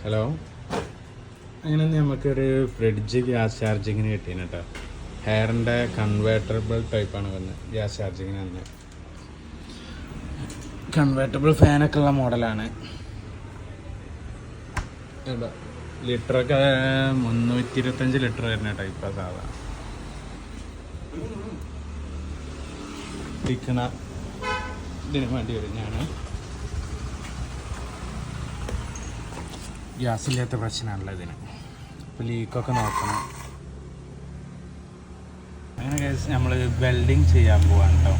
Hello. അങ്ങനെ നമുക്കൊരു fridge gas ചാർജിങ്ങിന് കിട്ടീന് കേട്ടോ. ഹെയറിൻ്റെ കൺവേർട്ടബിൾ ടൈപ്പാണ് വന്നത്. ഗ്യാസ് ചാർജിങ്ങിന് വന്നത് കൺവേർട്ടബിൾ ഫാനൊക്കെ ഉള്ള മോഡലാണ്. ലിറ്ററൊക്കെ 325 ലിറ്റർ വരുന്ന ടൈപ്പാണ്. സാധാ ഇരിക്കണ ഇതിന് വേണ്ടി വരുന്നതാണ്. ഗ്യാസില്ലാത്ത പ്രശ്നമാണല്ലോ ഇതിന്. ഇപ്പോൾ ലീക്കൊക്കെ നോക്കണം. അങ്ങനെ നമ്മൾ വെൽഡിങ് ചെയ്യാൻ പോവാണ് കേട്ടോ.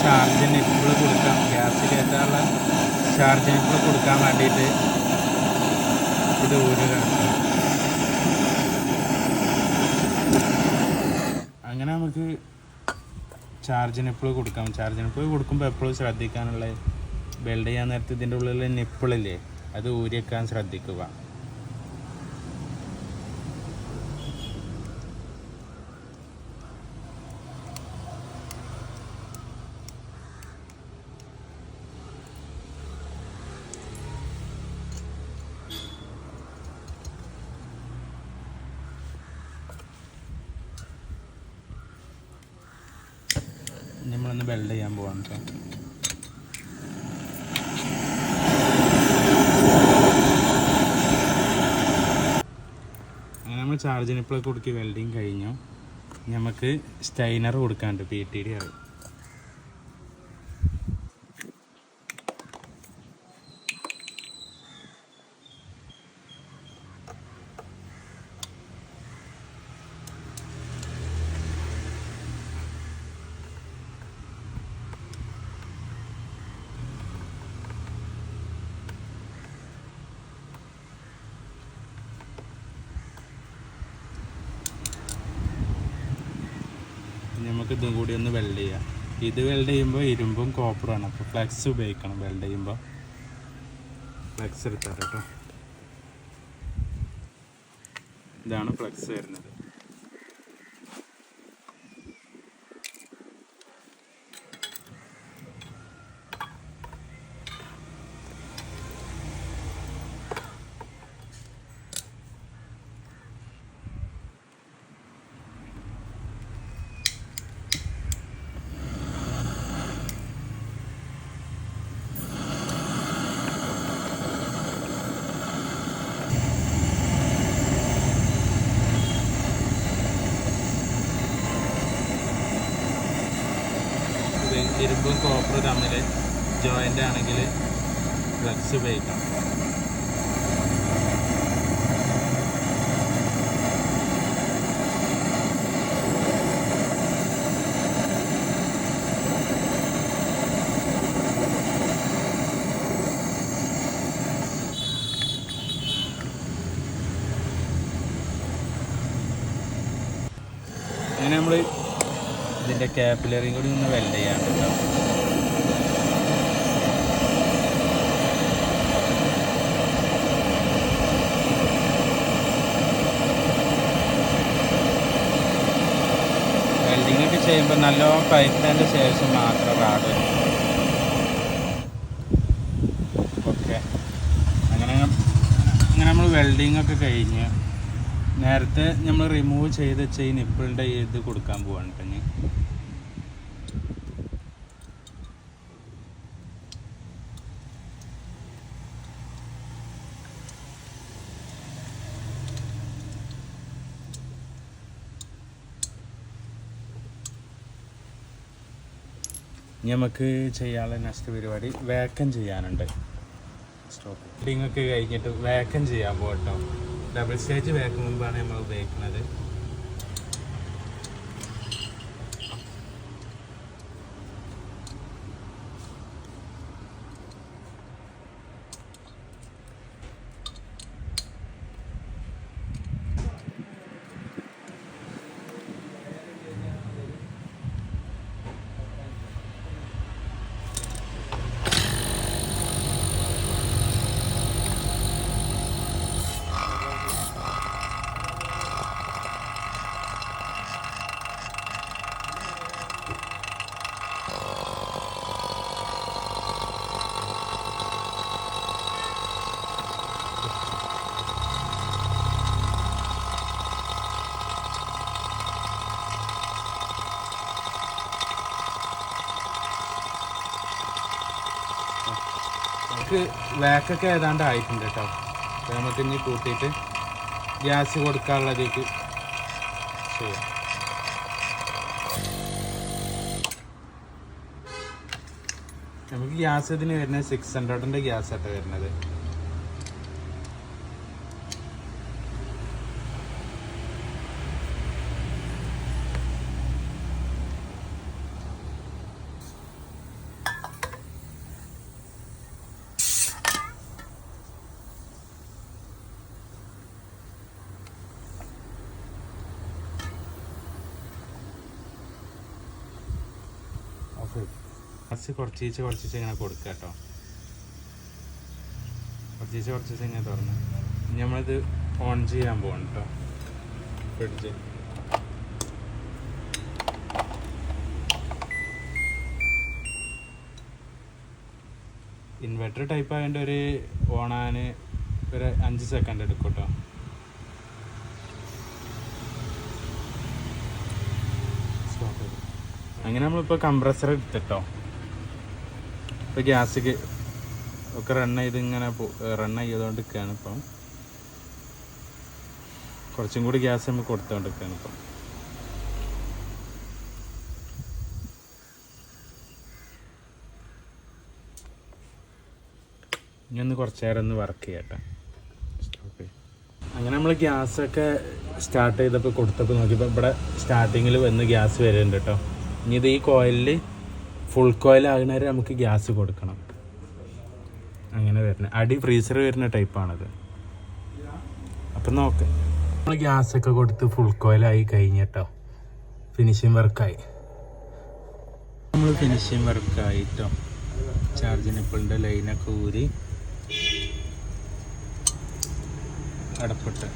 ചാർജിന് ഇപ്പോൾ കൊടുക്കാം, ഗ്യാസ് കയറ്റാനുള്ള ചാർജിന് ഇപ്പോൾ കൊടുക്കാൻ വേണ്ടിയിട്ട് ഇത് ഊരുകയാണ്. അങ്ങനെ നമുക്ക് ചാർജിന് ഇപ്പോൾ കൊടുക്കാം. ചാർജിന് ഇപ്പോൾ കൊടുക്കുമ്പോൾ എപ്പോഴും ശ്രദ്ധിക്കാനുള്ള, വെൽഡ് ചെയ്യാൻ നേരത്തെ ഇതിൻ്റെ ഉള്ളിൽ നിപ്പിളില്ലേ, അത് ഊരിയേക്കാൻ ശ്രദ്ധിക്കുക. നമ്മളൊന്ന് വെൽഡ് ചെയ്യാൻ പോവാണ് കേട്ടോ. അങ്ങനെ നമ്മൾ ചാർജിന് ഇപ്പോൾ കൊടുക്കി വെൽഡിങ് കഴിഞ്ഞു. നമുക്ക് സ്റ്റൈനർ കൊടുക്കാണ്ട് PTD ആണ്. നമുക്ക് ഇതും കൂടി ഒന്ന് വെൽഡ് ചെയ്യാം. ഇത് വെൽഡ് ചെയ്യുമ്പോൾ ഇരുമ്പും കോപ്പറുമാണ്. അപ്പോൾ ഫ്ലെക്സ് ഉപയോഗിക്കണം വെൽഡ് ചെയ്യുമ്പോൾ. ഫ്ലെക്സ് എടുത്താൽ കേട്ടോ. ഇതാണ് ഫ്ലെക്സ് വരുന്നത്. ഇരുമ്പും കോപ്പറും തമ്മിൽ ജോയിൻ്റ് ആണെങ്കിൽ ഫ്ലെക്സ് ഉപയോഗിക്കാം. അങ്ങനെ നമ്മൾ ഇതിൻ്റെ കാപ്പിലറിയും കൂടി ഒന്ന് വെൽഡ് ചെയ്യാനുണ്ടോ. വെൽഡിങ് ഒക്കെ ചെയ്യുമ്പോൾ നല്ലോണം പൈത്തതിൻ്റെ ശേഷം മാത്രം റാഡ്. ഓക്കെ. അങ്ങനെ നമ്മൾ വെൽഡിങ് ഒക്കെ കഴിഞ്ഞ് നേരത്തെ നമ്മൾ റിമൂവ് ചെയ്ത് വെച്ച ഈ നിപ്പിളിൻ്റെ ഇത് കൊടുക്കാൻ പോവാണ് കേട്ടോ. ഇനി നമുക്ക് ചെയ്യാനുള്ള നെക്സ്റ്റ് പരിപാടി വേക്കം ചെയ്യാനുണ്ട്. സ്റ്റോപ്പ് വെൽഡിങ്ങൊക്കെ കഴിഞ്ഞിട്ട് വേക്കം ചെയ്യാൻ പോകട്ടോ. ഡബിൾ സ്റ്റേജ് വേക്കം മുമ്പാണ് നമ്മൾ ഉപയോഗിക്കുന്നത്. നമുക്ക് വേക്കൊക്കെ ഏതാണ്ട് ആയിട്ടുണ്ട് കേട്ടോ. അപ്പോൾ നമുക്ക് ഇനി കൂട്ടിയിട്ട് ഗ്യാസ് കൊടുക്കാനുള്ളതിലേക്ക് ചെയ്യാം. നമുക്ക് ഗ്യാസ് ഇതിന് വരുന്നത് 600ൻ്റെ ഗ്യാസായിട്ട് വരുന്നത്. ഗ്യാസ് കുറച്ച് ഇങ്ങനെ കൊടുക്കുക കേട്ടോ. കുറച്ച് ഇങ്ങനെ തുറന്ന് നമ്മളിത് ഓൺ ചെയ്യാൻ പോകണം കേട്ടോ. ഫ്രിഡ്ജ് ഇൻവെർട്ടർ ടൈപ്പ് ആയതുകൊണ്ട് ഒരു ഓണാൻ ഒരു 5 സെക്കൻഡ് എടുക്കും കേട്ടോ. അങ്ങനെ നമ്മളിപ്പോൾ കംപ്രസർ എടുത്തിട്ടോ. ഇപ്പോൾ ഗ്യാസ് ഒക്കെ റൺ ചെയ്തുകൊണ്ട് നിൽക്കുകയാണ്. ഇപ്പം കുറച്ചും കൂടി ഗ്യാസ് നമ്മൾ കൊടുത്തുകൊണ്ട് നിൽക്കുകയാണ്. ഇപ്പം ഇനി ഒന്ന് കുറച്ച് നേരം ഒന്ന് വർക്ക് ചെയ്യട്ടെ. അങ്ങനെ നമ്മൾ ഗ്യാസൊക്കെ സ്റ്റാർട്ട് ചെയ്തപ്പോൾ കൊടുത്തപ്പോൾ നോക്കിയപ്പോൾ ഇവിടെ സ്റ്റാർട്ടിങ്ങിൽ വന്ന് ഗ്യാസ് വരുന്നുണ്ട് കേട്ടോ. ഇനി ഇത് ഈ കോയിലിൽ ഫുൾ കോയിലാകുന്ന വരെ നമുക്ക് ഗ്യാസ് കൊടുക്കണം. അങ്ങനെ വരുന്നത് അടി ഫ്രീസർ വരുന്ന ടൈപ്പാണത്. അപ്പം നോക്കാം. നമ്മൾ ഗ്യാസൊക്കെ കൊടുത്ത് ഫുൾ കോയിലായി കഴിഞ്ഞിട്ടോ. ഫിനിഷിങ് വർക്കായി. നമ്മൾ ഫിനിഷിങ് വർക്കായിട്ടോ. ചാർജ് നിപ്പിളിൻ്റെ ലൈനൊക്കെ ഊരി അടപ്പിട്ട്